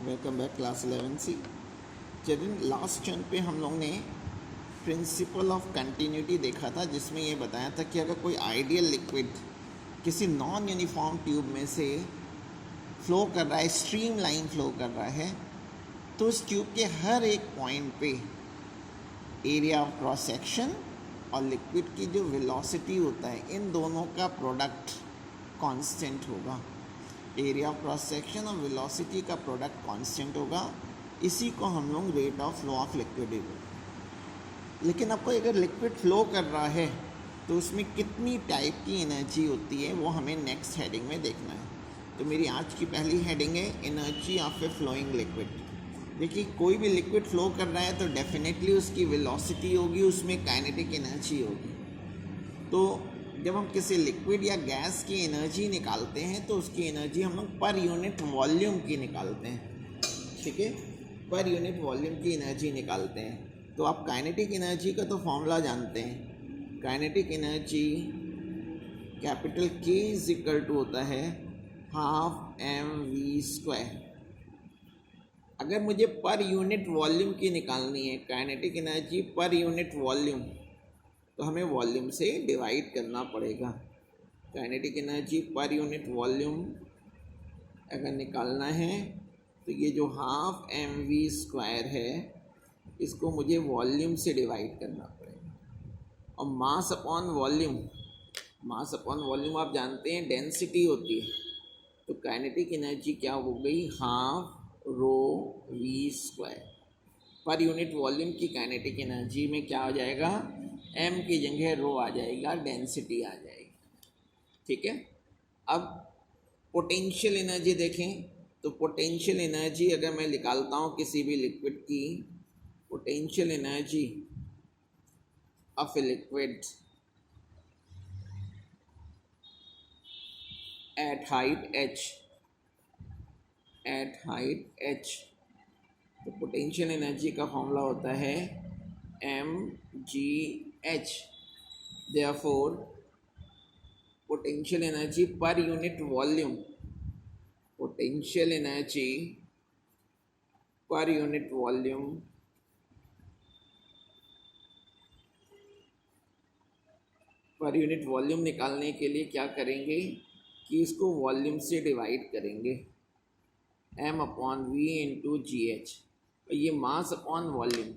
Welcome back class 11 सी। Children, last चैन पे हम लोग ने प्रिंसिपल ऑफ कंटिन्यूटी देखा था, जिसमें ये बताया था कि अगर कोई आइडियल लिक्विड किसी नॉन यूनिफॉर्म ट्यूब में से फ्लो कर रहा है, स्ट्रीम लाइन फ्लो कर रहा है, तो उस ट्यूब के हर एक पॉइंट पे एरिया ऑफ क्रॉस सेक्शन और लिक्विड की जो वेलोसिटी होता है, इन दोनों का प्रोडक्ट कांस्टेंट होगा। एरिया ऑफ क्रॉस सेक्शन और वेलोसिटी का प्रोडक्ट कांस्टेंट होगा। इसी को हम लोग rate of flow of liquid बोलते। लेकिन आपको अगर लिक्विड फ्लो कर रहा है तो उसमें कितनी टाइप की एनर्जी होती है वो हमें नेक्स्ट हेडिंग में देखना है। तो मेरी आज की पहली हेडिंग है energy of a flowing liquid. देखिए, कोई भी लिक्विड फ्लो कर रहा है तो डेफिनेटली उसकी वेलोसिटी होगी, उसमें काइनेटिक एनर्जी होगी। तो जब हम किसी लिक्विड या गैस की एनर्जी निकालते हैं तो उसकी एनर्जी हम लोग पर यूनिट वॉल्यूम की निकालते हैं। ठीक है, पर यूनिट वॉल्यूम की एनर्जी निकालते हैं। तो आप काइनेटिक एनर्जी का तो फॉर्मूला जानते हैं। Kinetic energy capital K is equal to होता है हाफ mv²। अगर मुझे पर यूनिट वॉल्यूम की निकालनी है, kinetic energy per unit volume, तो हमें वॉल्यूम से डिवाइड करना पड़ेगा। Kinetic energy per unit volume अगर निकालना है तो ये जो हाफ mv² है, इसको मुझे वॉल्यूम से डिवाइड करना पड़ेगा। और mass upon volume, mass upon volume आप जानते हैं डेंसिटी होती है। तो काइनेटिक एनर्जी क्या हो गई, हाफ ρv²। पर यूनिट वॉल्यूम की काइनेटिक एनर्जी में क्या हो जाएगा, m की जगह रो आ जाएगा, डेंसिटी आ जाएगी। ठीक है, अब पोटेंशियल एनर्जी देखें। तो पोटेंशियल एनर्जी अगर मैं निकालता हूँ किसी भी लिक्विड की, potential energy of a liquid at height h, at height h, तो पोटेंशियल एनर्जी का फॉर्मूला होता है mgh। Therefore potential energy per unit volume, potential energy per unit volume per unit volume निकालने के लिए क्या करेंगे कि इसको वॉल्यूम से डिवाइड करेंगे, m/v इंटू gh। और ये mass upon volume,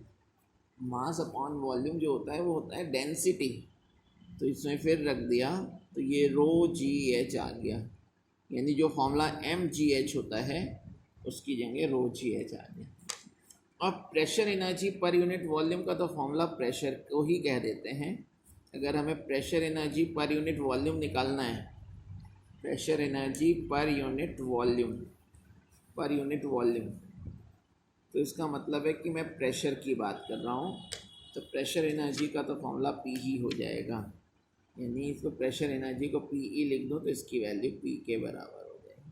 mass upon volume जो होता है वो होता है डेंसिटी। तो इसमें फिर रख दिया तो ये ρgh आ गया, यानी जो फॉर्मूला mgh होता है उसकी जगह ρgh आ गया। अब pressure energy per unit volume का तो फॉर्मूला प्रेशर को ही कह देते हैं। अगर हमें pressure energy per unit volume निकालना है, pressure energy per unit volume, per unit volume, तो इसका मतलब है कि मैं प्रेशर की बात कर रहा हूँ। तो प्रेशर एनर्जी का तो फॉर्मूला P ही हो जाएगा, यानी इसको प्रेशर एनर्जी को PE लिख दो तो इसकी वैल्यू P के बराबर हो जाएगी।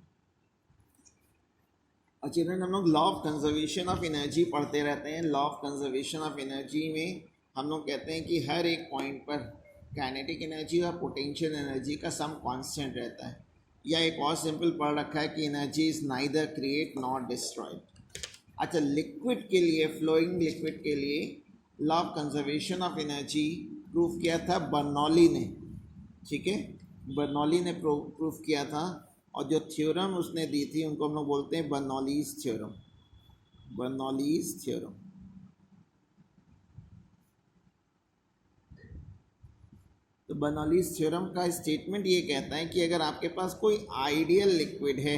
और चिल्ड्रन, हम लोग law of conservation of energy पढ़ते रहते हैं। Law of conservation of energy में हम लोग कहते हैं कि हर एक पॉइंट पर काइनेटिक एनर्जी और पोटेंशियल एनर्जी का सम कांस्टेंट रहता है। या एक और सिंपल पढ़ रखा है कि energy is neither create not destroyed. अच्छा, लिक्विड के लिए, फ्लोइंग लिक्विड के लिए law of conservation of energy proof किया था बर्नौली ने। ठीक है, बर्नौली ने प्रूफ किया था। और जो थ्योरम उसने दी थी उनको हम लोग बोलते हैं बर्नौलीज थ्योरम, बर्नौलीज थ्योरम। तो बर्नौलीज थ्योरम का स्टेटमेंट ये कहता है कि अगर आपके पास कोई आइडियल लिक्विड है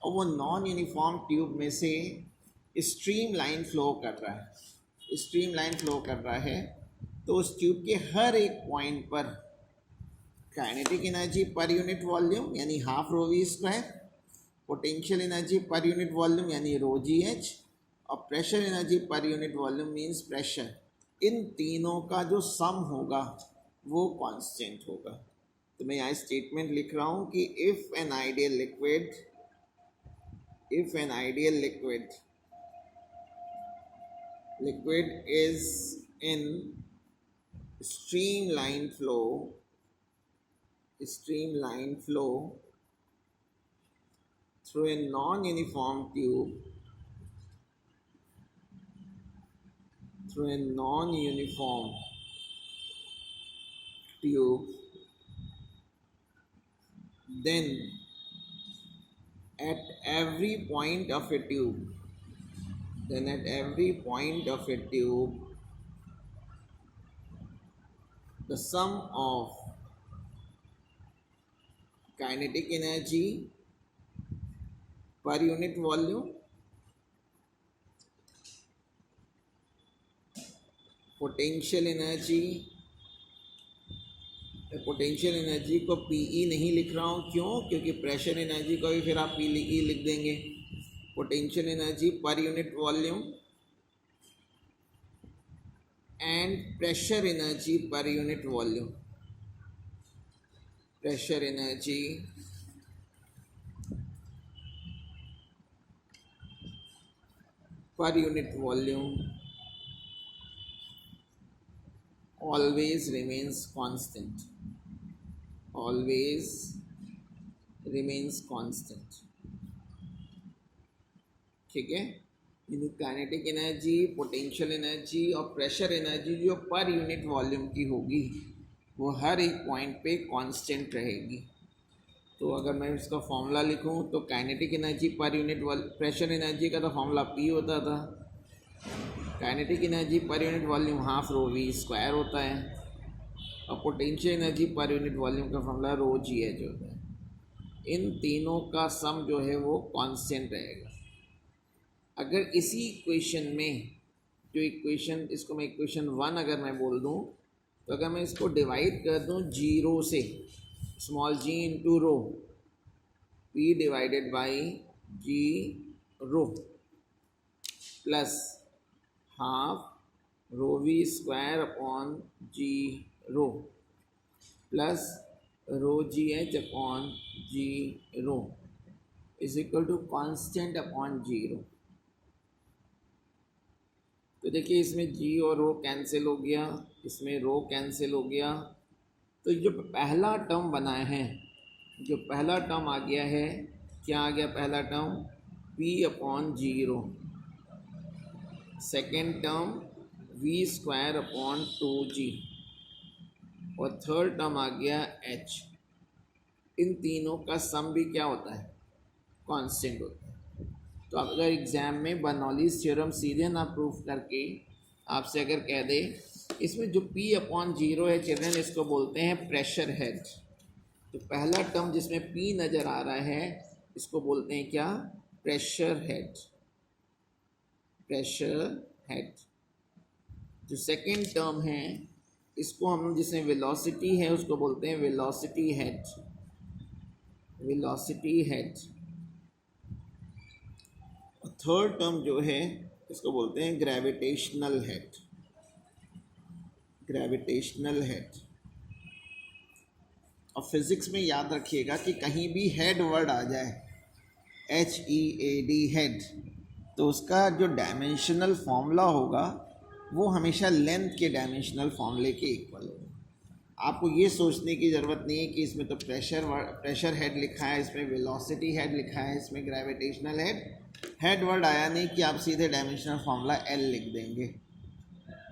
और वो नॉन यूनिफॉर्म ट्यूब में से स्ट्रीम लाइन फ्लो कर रहा है, स्ट्रीम लाइन फ्लो कर रहा है, तो उस ट्यूब के हर एक पॉइंट पर kinetic energy per unit volume यानी half ρv², potential energy per unit volume यानी ρgh, और pressure energy per unit volume means pressure, इन तीनों का जो सम होगा वो कांस्टेंट होगा। तो मैं यहाँ स्टेटमेंट लिख रहा हूँ कि if an ideal liquid, if an ideal liquid is in streamline flow through a non-uniform tube, through a non-uniform tube, then at every point of a tube, then at every point of a tube, the sum of kinetic energy per unit volume, potential energy को PE नहीं लिख रहा हूँ, क्यों? क्योंकि pressure energy को भी फिर आप पी लिख देंगे। Potential energy per unit volume and pressure energy per unit volume, pressure energy per unit volume always remains constant, always remains constant। ठीक है, यानी काइनेटिक एनर्जी, पोटेंशियल एनर्जी और प्रेशर एनर्जी जो पर यूनिट वॉल्यूम की होगी वो हर एक पॉइंट पे कांस्टेंट रहेगी। तो अगर मैं इसका फॉर्मूला लिखूं तो kinetic energy per unit pressure energy का तो फॉर्मूला पी होता था, kinetic energy per unit volume half rho v square होता है, और potential energy per unit volume का फॉर्मूला रो जी एच होता है। इन तीनों का सम जो है वो कांस्टेंट रहेगा। अगर इसी इक्वेशन में जो इक्वेशन, इसको मैं इक्वेशन 1 अगर मैं बोल दूं, तो अगर मैं इसको डिवाइड कर दूं जीरो से, small g into rho, P divided by g rho plus half rho v square upon g rho plus rho g h upon g rho is equal to constant upon zero. तो देखिए इसमें जी और रो cancel हो गया, इसमें रो cancel हो गया, तो जो पहला टर्म बना है, जो पहला टर्म आ गया है, क्या आ गया पहला term? P upon zero, second term V square upon 2G, और थर्ड टर्म आ गया H। इन तीनों का सम भी क्या होता है? कांस्टेंट होता है। तो अगर एग्ज़ाम में बर्नौलीज़ थ्योरम सीधे ना प्रूफ करके आपसे अगर कह दे इसमें जो P अपॉन जीरो है चिल्ड्रन, इसको बोलते हैं प्रेशर हेड। तो पहला टर्म जिसमें P नज़र आ रहा है इसको बोलते हैं क्या? Pressure head, pressure head. जो सेकेंड टर्म है इसको हम, जिसमें वेलोसिटी है उसको बोलते हैं वेलोसिटी हेड, वेलोसिटी हेड। और थर्ड टर्म जो है इसको बोलते हैं ग्रेविटेशनल हेड, ग्रेविटेशनल हेड। और फिज़िक्स में याद रखिएगा कि कहीं भी हेड वर्ड आ जाए, HEAD हेड, तो उसका जो डायमेंशनल फॉर्मूला होगा वो हमेशा लेंथ के डायमेंशनल फॉर्मूले के इक्वल होगा। आपको ये सोचने की ज़रूरत नहीं है कि इसमें तो प्रेशर हेड लिखा है, इसमें वेलोसिटी हेड लिखा है, इसमें ग्रेविटेशनल हेड वर्ड आया नहीं कि आप सीधे डायमेंशनल फॉर्मूला L लिख देंगे।